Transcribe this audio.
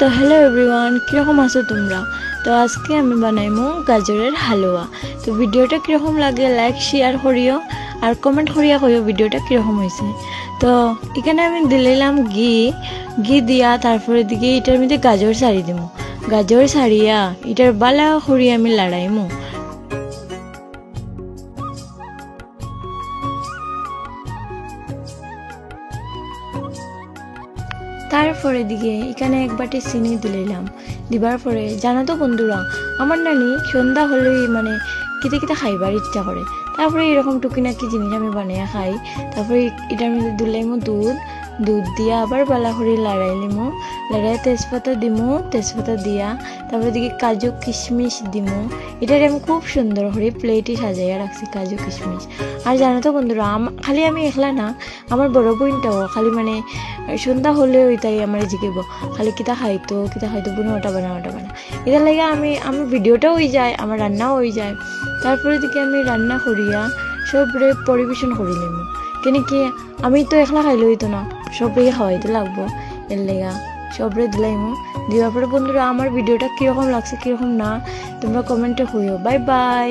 তো hello everyone, কীরকম আছো তোমরা? তো আজকে আমি বানাইমু গাজরের হালুয়া। তো ভিডিওটা কীরকম লাগে লাইক শেয়ার করিও আর কমেন্ট করিয়া কইও ভিডিওটা কীরকম হয়েছে। তো এখানে আমি দিলাম ঘি দিয়া, তারপরে দিকে এটার মধ্যে গাজর ছাড়ি দিমু। গাজর ছাড়িয়া এটার বালা করিয়া আমি লাড়াইমু। তারপরে দিকে এখানে এক বাটি চিনি দিলাম। দিবার পরে জানো তো বন্ধুরা, আমার নানি সন্ধ্যা হলেই মানে কিতে কিতে খাইবার ইচ্ছা করে। তারপরে এরকম টুকিনাকি জিনিস আমি বানিয়ে খাই। তারপরে এটার মধ্যে দিলাইমু দুধ দিয়া আবার বালা করে লাড়াইলিমু। লাড়াই তেজপাতা দিয়া তারপরে দিকে কাজু কিশমিশ দিমু। এটারে আমি খুব সুন্দর করে প্লেটে সাজাইয়া রাখছি কাজু কিশমিশ। আর জানো তো বন্ধুরা, খালি আমি একলা না, আমার বড় বোনটাও খালি মানে সন্ধ্যা হলে ওইটাই আমার জিগেব খালি কিতা খাইতো বোনো ওটা বানা এটার লাগে আমার ভিডিওটাও হয়ে যায়, আমার রান্নাও হয়ে যায়। তারপরে দিকে আমি রান্না করিয়া সবরে পরিবেশন করি নিব। কেন কি আমি তো একলা খাইলে হইতো না, সবরে খাওয়াইতে লাগবো। এর লেগা সবরে দিলাইমু। দেওয়ার পরে বন্ধুরা, আমার ভিডিওটা কীরকম লাগছে কীরকম না তোমরা কমেন্টে হইও। Bye bye.